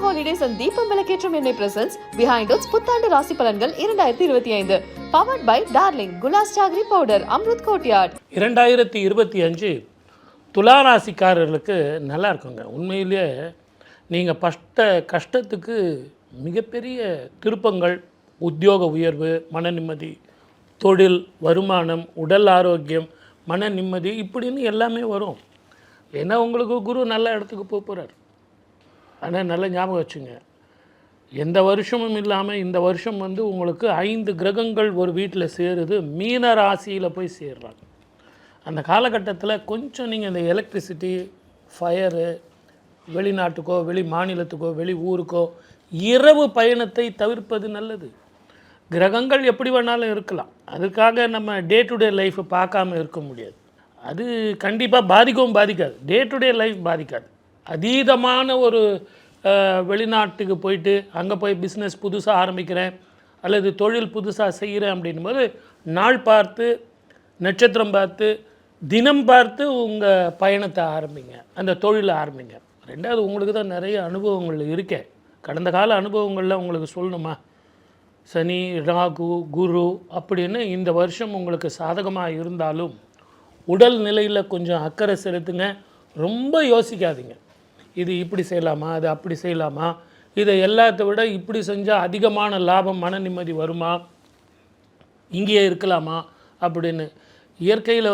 Holidays and Deepam Velaketram Ennai presents Behind Us புத்தாண்டு ராசி பலன்கள் 2025 powered by Darling Gulas Chagri Powder Amrut Courtyard. 2025 துலா ராசிக்காரர்களுக்கு நல்லா இருக்குங்க. உண்மையிலேயே நீங்கள் கஷ்டத்துக்கு மிகப்பெரிய திருப்பங்கள், உத்தியோக உயர்வு, மன நிம்மதி, தொழில், வருமானம், உடல் ஆரோக்கியம், மன நிம்மதி இப்படின்னு எல்லாமே வரும். ஏன்னா உங்களுக்கு குரு நல்ல இடத்துக்கு போகிறார். ஆனால் நல்லா ஞாபகம் வச்சுங்க, எந்த வருஷமும் இல்லாமல் இந்த வருஷம் உங்களுக்கு 5 கிரகங்கள் ஒரு வீட்டில் சேருது. மீன ராசியில் போய் சேர்றாங்க. அந்த காலகட்டத்தில் கொஞ்சம் நீங்கள் இந்த எலக்ட்ரிசிட்டி, ஃபயரு, வெளிநாட்டுக்கோ வெளி மாநிலத்துக்கோ வெளி ஊருக்கோ இரவு பயணத்தை தவிர்ப்பது நல்லது. கிரகங்கள் எப்படி வேணாலும் இருக்கலாம், அதுக்காக நம்ம டே டு டே லைஃப்பை பார்க்காம இருக்க முடியாது. அது கண்டிப்பாக பாதிக்காது. டே டு டே லைஃப் பாதிக்காது. அதீதமான ஒரு வெளிநாட்டுக்கு போயிட்டு அங்கே போய் பிஸ்னஸ் புதுசாக ஆரம்பிக்கிறேன் அல்லது தொழில் புதுசாக செய்கிறேன் அப்படின்போது நாள் பார்த்து, நட்சத்திரம் பார்த்து, தினம் பார்த்து உங்கள் பயணத்தை ஆரம்பிங்க, அந்த தொழிலை ஆரம்பிங்க. ரெண்டாவது, உங்களுக்கு தான் நிறைய அனுபவங்கள் இருக்கே. கடந்த கால அனுபவங்களில் உங்களுக்கு சொல்லணுமா? சனி, ராகு, குரு அப்படின்னு இந்த வருஷம் உங்களுக்கு சாதகமாக இருந்தாலும் உடல் நிலையில் கொஞ்சம் அக்கறை செலுத்துங்க. ரொம்ப யோசிக்காதீங்க, இது இப்படி செய்யலாமா, அது அப்படி செய்யலாமா, இதை எல்லாத்த விட இப்படி செஞ்சால் அதிகமான லாபம், மன நிம்மதி வருமா, இங்கேயே இருக்கலாமா அப்படின்னு. இயற்கையில்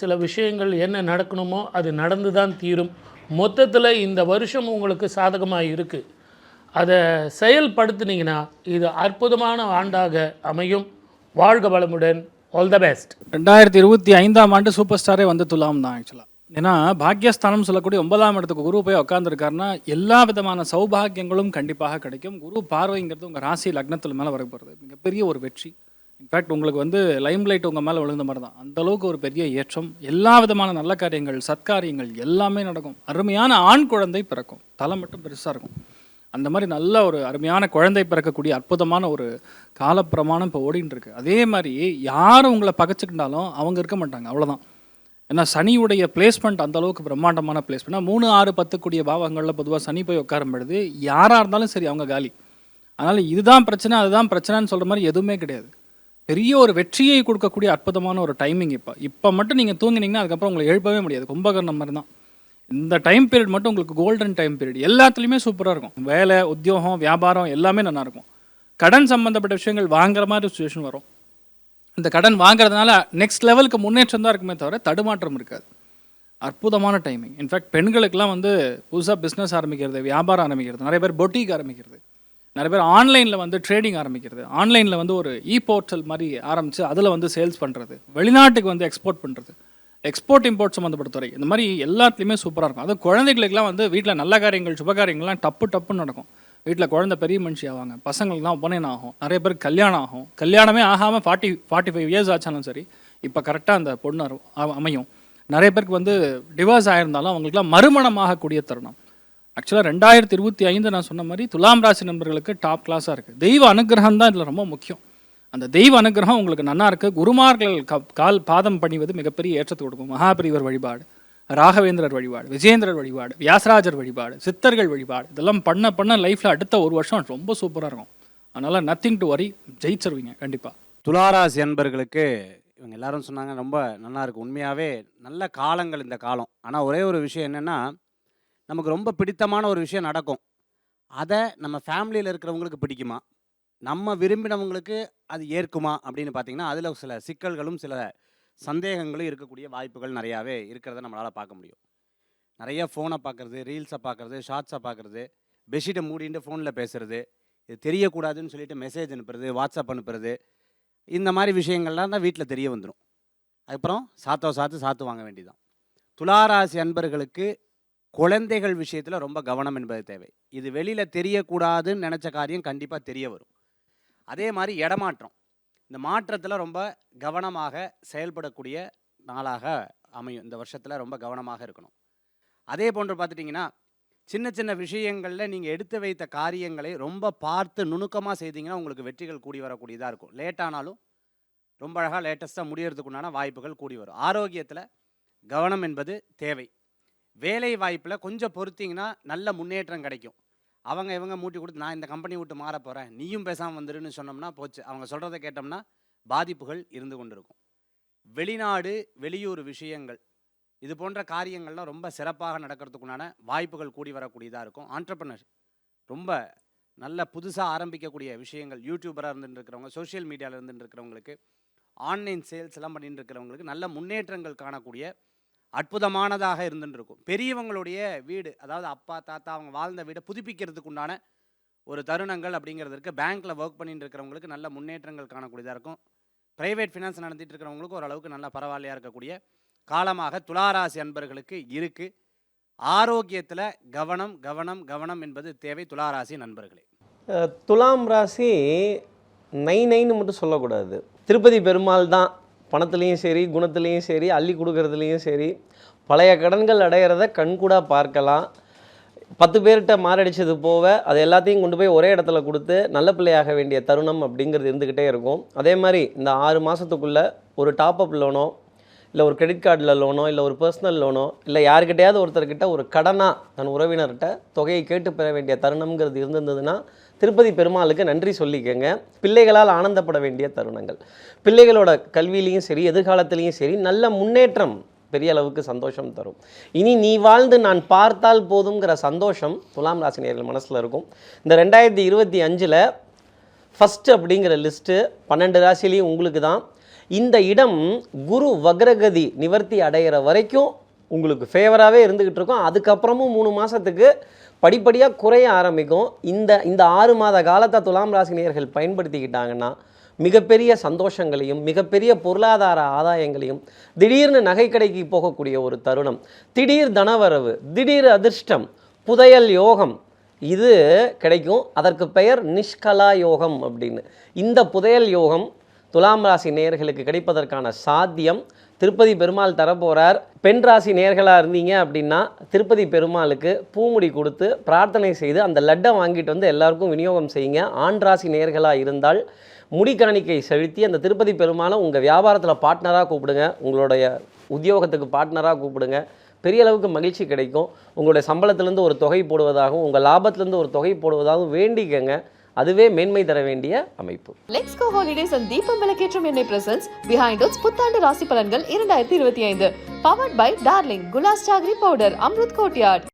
சில விஷயங்கள் என்ன நடக்கணுமோ அது நடந்து தான் தீரும். மொத்தத்தில் இந்த வருஷம் உங்களுக்கு சாதகமாக இருக்குது. அதை செயல்படுத்தினீங்கன்னா இது அற்புதமான ஆண்டாக அமையும். வாழ்க வளமுடன். All the best. 2025 சூப்பர் ஸ்டாரே துலாம் தான் ஆக்சுவலாக. ஏன்னா பாக்யஸ்தானம் சொல்லக்கூடிய 9ஆம் இடத்துக்கு குரு போய் உட்காந்துருக்காருன்னா எல்லா விதமான சௌபாகியங்களும் கண்டிப்பாக கிடைக்கும். குரு பார்வைங்கிறது உங்கள் ராசி லக்னத்தில் மேலே வர போகிறது மிகப்பெரிய ஒரு வெற்றி. இன்ஃபேக்ட் உங்களுக்கு லைம்லைட் உங்கள் மேலே விழுந்த மாதிரி தான். அந்தளவுக்கு ஒரு பெரிய ஏற்றம். எல்லா விதமான நல்ல காரியங்கள், சத்காரியங்கள் எல்லாமே நடக்கும். அருமையான ஆண் குழந்தை பிறக்கும். தலை மட்டும் பெருசாக இருக்கும். அந்த மாதிரி நல்ல ஒரு அருமையான குழந்தை பிறக்கக்கூடிய அற்புதமான ஒரு காலப்பிரமாணம் இப்போ ஓடின்னு இருக்கு. அதே மாதிரி யாரும் உங்களை பகைச்சிக்கிட்டாலும் அவங்க இருக்க மாட்டாங்க, அவ்வளோதான். ஏன்னா சனியுடைய பிளேஸ்மெண்ட் அந்தளவுக்கு பிரம்மாண்டமான பிளேஸ்மெண்ட். 3, 6, 10 கூடிய பாவங்களில் பொதுவாக சனி போய் உட்காரும் பொழுது யாராக இருந்தாலும் சரி அவங்க காலி. அதனால் இதுதான் பிரச்சனை, அதுதான் பிரச்சனைன்னு சொல்கிற மாதிரி எதுவுமே கிடையாது. பெரிய ஒரு வெற்றியை கொடுக்கக்கூடிய அற்புதமான ஒரு டைமிங். இப்போ மட்டும் நீங்கள் தூங்கினீங்கன்னா அதுக்கப்புறம் உங்களை எழுப்பவே முடியாது. கும்பகர்ணம் மாதிரி தான். இந்த டைம் பீரியட் மட்டும் உங்களுக்கு கோல்டன் டைம் பீரியட். எல்லாத்துலேயுமே சூப்பராக இருக்கும். வேலை, உத்தியோகம், வியாபாரம் எல்லாமே நல்லாயிருக்கும். கடன் சம்மந்தப்பட்ட விஷயங்கள் வாங்குற மாதிரி சுச்சுவேஷன் வரும். இந்த கடன் வாங்குறதுனால நெக்ஸ்ட் லெவலுக்கு முன்னேற்றம் தான் இருக்குமே தவிர தடுமாற்றம் இருக்காது. அற்புதமான டைமிங். இன்ஃபேக்ட் பெண்களுக்கெல்லாம் புதுசாக பிஸ்னஸ் ஆரம்பிக்கிறது, வியாபாரம் ஆரம்பிக்கிறது, நிறைய பேர் பொட்டிக் ஆரம்பிக்கிறது, நிறைய பேர் ஆன்லைனில் ட்ரேடிங் ஆரம்பிக்கிறது, ஆன்லைனில் ஒரு போர்ட்டல் மாதிரி ஆரம்பித்து அதில் சேல்ஸ் பண்ணுறது, வெளிநாட்டுக்கு எக்ஸ்போர்ட் பண்ணுறது, எக்ஸ்போர்ட் இம்போர்ட் சம்மந்தப்பட்ட துறை, இந்த மாதிரி எல்லாத்துலேயுமே சூப்பராக இருக்கும். அது குழந்தைகளுக்கெல்லாம் வீட்டில் நல்ல காரியங்கள், சுபகாரியங்கள்லாம் டப்புன்னு நடக்கும். வீட்டில் குழந்தை பெரிய மனுஷி ஆவாங்க, பசங்களுக்குலாம் உபநயனம் ஆகும், நிறைய பேருக்கு கல்யாணம் ஆகும். கல்யாணமே ஆகாமல் 45 இயர்ஸ் ஆச்சாலும் சரி இப்போ கரெக்டாக அந்த பொண்ணு அமையும். நிறைய பேருக்கு டிவோர்ஸ் ஆகிருந்தாலும் அவங்களுக்குலாம் மறுமணம் ஆகக்கூடிய தருணம். ஆக்சுவலாக 2025 நான் சொன்ன மாதிரி துலாம் ராசி நண்பர்களுக்கு டாப் கிளாஸாக இருக்குது. தெய்வ அனுகிரகம் தான் இதில் ரொம்ப முக்கியம். அந்த தெய்வ அனுகிரகம் உங்களுக்கு நல்லா இருக்குது. குருமார்கள் கால் பாதம் பணிவது மிகப்பெரிய ஏற்றத்தை கொடுக்கும். மகாபிரிவர் வழிபாடு, ராகவேந்திரர் வழிபாடு, விஜேந்திரர் வழிபாடு, வியாசராஜர் வழிபாடு, சித்தர்கள் வழிபாடு, இதெல்லாம் பண்ண லைஃப்பில் அடுத்த ஒரு வருஷம் ரொம்ப சூப்பராக இருக்கும். அதனால் நத்திங் டு வரி, ஜெயிச்சிருவீங்க கண்டிப்பாக. துளாராசி அன்பர்களுக்கு இவங்க எல்லாரும் சொன்னாங்க ரொம்ப நல்லா இருக்கும். உண்மையாகவே நல்ல காலங்கள் இந்த காலம். ஆனால் ஒரே ஒரு விஷயம் என்னென்னா, நமக்கு ரொம்ப பிடித்தமான ஒரு விஷயம் நடக்கும். அதை நம்ம ஃபேமிலியில் இருக்கிறவங்களுக்கு பிடிக்குமா, நம்ம விரும்பினவங்களுக்கு அது ஏற்குமா அப்படின்னு பார்த்தீங்கன்னா அதில் சில சிக்கல்களும் சில சந்தேகங்களும் இருக்கக்கூடிய வாய்ப்புகள் நிறையாவே இருக்கிறத நம்மளால் பார்க்க முடியும். நிறைய ஃபோனை பார்க்குறது, ரீல்ஸை பார்க்குறது, ஷார்ட்ஸை பார்க்குறது, பெட்ஷீட்டை மூடிட்டு ஃபோனில் பேசுகிறது, இது தெரியக்கூடாதுன்னு சொல்லிட்டு மெசேஜ் அனுப்புறது, வாட்ஸ்அப் அனுப்புறது, இந்த மாதிரி விஷயங்கள்லாம் தான் வீட்டில் தெரிய வந்துடும். அதுக்கப்புறம் சாத்து வாங்க வேண்டியதான். துளாராசி அன்பர்களுக்கு குழந்தைகள் விஷயத்தில் ரொம்ப கவனம் என்பது தேவை. இது வெளியில் தெரியக்கூடாதுன்னு நினச்ச காரியம் கண்டிப்பாக தெரிய வரும். அதே மாதிரி இடமாற்றம், இந்த மாற்றத்தில் ரொம்ப கவனமாக செயல்படக்கூடிய நாளாக அமையும். இந்த வருஷத்தில் ரொம்ப கவனமாக இருக்கணும். அதே போன்று பார்த்துட்டிங்கன்னா சின்ன விஷயங்களில் நீங்கள் எடுத்து வைத்த காரியங்களை ரொம்ப பார்த்து நுணுக்கமாக செய்தீங்கன்னா உங்களுக்கு வெற்றிகள் கூடி வரக்கூடியதாக இருக்கும். லேட்டானாலும் ரொம்ப அழகாக லேட்டஸ்ட்டாக முடியறதுக்குண்டான வாய்ப்புகள் கூடி வரும். ஆரோக்கியத்தில் கவனம் என்பது தேவை. வேலை வாய்ப்பில் கொஞ்சம் பொறுத்திங்கன்னா நல்ல முன்னேற்றம் கிடைக்கும். அவங்க இவங்க மூட்டி கொடுத்து நான் இந்த கம்பெனி விட்டு மாற போகிறேன், நீயும் பேசாமல் வந்துருன்னு சொன்னோம்னா போச்சு. அவங்க சொல்கிறத கேட்டோம்னா பாதிப்புகள் இருந்து கொண்டு இருக்கும். வெளிநாடு வெளியூர் விஷயங்கள் இது போன்ற காரியங்கள்லாம் ரொம்ப சிறப்பாக நடக்கிறதுக்குண்டான வாய்ப்புகள் கூடி வரக்கூடியதாக இருக்கும். ஆண்டர்ப்ரனர் ரொம்ப நல்ல புதுசாக ஆரம்பிக்கக்கூடிய விஷயங்கள், யூடியூபராக இருந்துட்டு இருக்கிறவங்க, சோஷியல் மீடியாவில் இருந்துட்டு இருக்கிறவங்களுக்கு, ஆன்லைன் சேல்ஸ் எல்லாம் பண்ணிட்டு இருக்கிறவங்களுக்கு நல்ல முன்னேற்றங்கள் காணக்கூடிய அற்புதமானதாக இருந்துட்டு இருக்கும். பெரியவங்களுடைய வீடு, அதாவது அப்பா தாத்தா அவங்க வாழ்ந்த வீடை புதுப்பிக்கிறதுக்கு உண்டான ஒரு தருணங்கள் அப்படிங்கிறது இருக்குது. பேங்க்கில் ஒர்க் பண்ணிட்டு இருக்கிறவங்களுக்கு நல்ல முன்னேற்றங்கள் காணக்கூடியதாக இருக்கும். ப்ரைவேட் ஃபினான்ஸ் நடத்திட்டு இருக்கிறவங்களுக்கு ஓரளவுக்கு நல்ல பரவாயில்லையாக இருக்கக்கூடிய காலமாக துளாராசி அன்பர்களுக்கு இருக்குது. ஆரோக்கியத்தில் கவனம் கவனம் கவனம் என்பது தேவை துளாராசி நண்பர்களே. துலாம் ராசி நைன்னு மட்டும் சொல்லக்கூடாது. திருப்பதி பெருமாள் தான் பணத்துலேயும் சரி, குணத்துலேயும் சரி, அள்ளி கொடுக்கறதுலேயும் சரி, பழைய கடன்கள் அடையிறத கண்கூடாக பார்க்கலாம். 10 பேர்கிட்ட மாரடிச்சது போக அது எல்லாத்தையும் கொண்டு போய் ஒரே இடத்துல கொடுத்து நல்ல பிள்ளையாக வேண்டிய தருணம் அப்படிங்கிறது இருந்துக்கிட்டே இருக்கும். அதே மாதிரி இந்த 6 மாதத்துக்குள்ளே ஒரு டாப்அப் லோனோ, இல்லை ஒரு கிரெடிட் கார்டில் லோனோ, இல்லை ஒரு பர்சனல் லோனோ, இல்லை யாருக்கிட்டையாவது ஒருத்தர்கிட்ட ஒரு கடனாக தன் உறவினர்கிட்ட தொகையை கேட்டு பெற வேண்டிய தருணம்ங்கிறது இருந்ததுன்னா திருப்பதி பெருமாளுக்கு நன்றி சொல்லிக்கங்க. பிள்ளைகளால் ஆனந்தப்பட வேண்டிய தருணங்கள், பிள்ளைகளோட கல்வியிலையும் சரி, எதிர்காலத்திலையும் சரி நல்ல முன்னேற்றம் பெரிய அளவுக்கு சந்தோஷம் தரும். இனி நீ வாழ்ந்து நான் பார்த்தால் போதுங்கிற சந்தோஷம் துலாம் ராசினியர்கள் மனசில் இருக்கும். இந்த 2025 ஃபஸ்ட்டு அப்படிங்கிற லிஸ்ட்டு 12 ராசிலையும் உங்களுக்கு தான். இந்த இடம் குரு வக்ரகதி நிவர்த்தி அடைகிற வரைக்கும் உங்களுக்கு ஃபேவராகவே இருந்துக்கிட்டு இருக்கும். அதுக்கப்புறமும் 3 மாதத்துக்கு படிப்படியாக குறைய ஆரம்பிக்கும். இந்த 6 மாத காலத்தை துலாம் ராசினியர்கள் பயன்படுத்திக்கிட்டாங்கன்னா மிகப்பெரிய சந்தோஷங்களையும் மிகப்பெரிய பொருளாதார ஆதாயங்களையும், திடீர்னு நகைக்கடைக்கு போகக்கூடிய ஒரு தருணம், திடீர் தனவரவு, திடீர் அதிர்ஷ்டம், புதையல் யோகம் இது கிடைக்கும். அதற்கு பெயர் நிஷ்கலா யோகம் அப்படின்னு. இந்த புதையல் யோகம் துலாம் ராசி நேயர்களுக்கு கிடைப்பதற்கான சாத்தியம் திருப்பதி பெருமாள் தரப்போகிறார். பெண் ராசி நேயர்களாக இருந்தீங்க அப்படின்னா திருப்பதி பெருமாளுக்கு பூமுடி கொடுத்து பிரார்த்தனை செய்து அந்த லட்டை வாங்கிட்டு வந்து எல்லாருக்கும் விநியோகம் செய்யுங்க. ஆண் ராசி நேயர்களாக இருந்தால் முடி காணிக்கை செலுத்தி அந்த திருப்பதி பெருமாளை உங்கள் வியாபாரத்தில் பார்ட்னராக கூப்பிடுங்க, உங்களுடைய உத்தியோகத்துக்கு பார்ட்னராக கூப்பிடுங்க. பெரிய அளவுக்கு மகிழ்ச்சி கிடைக்கும். உங்களுடைய சம்பளத்திலேருந்து ஒரு தொகை போடுவதாகவும் உங்கள் லாபத்திலேருந்து ஒரு தொகை போடுவதாகவும் வேண்டிக்கங்க. அதுவே மேன்மை தர வேண்டிய அமைப்பு. லெக்ஸ்கோ ஹாலிடேஸ் அண்ட் தீபம் விளக்கேற்றும் எண்ணெய் பிரசன்ஸ் பிஹைண்ட் உட்ஸ் புத்தாண்டு ராசி பலன்கள் 2025 பவர்ட் பை டார்லிங் குலாஸ் ஜாகரி பவுடர் அம்ருத் கோட்யார்ட்.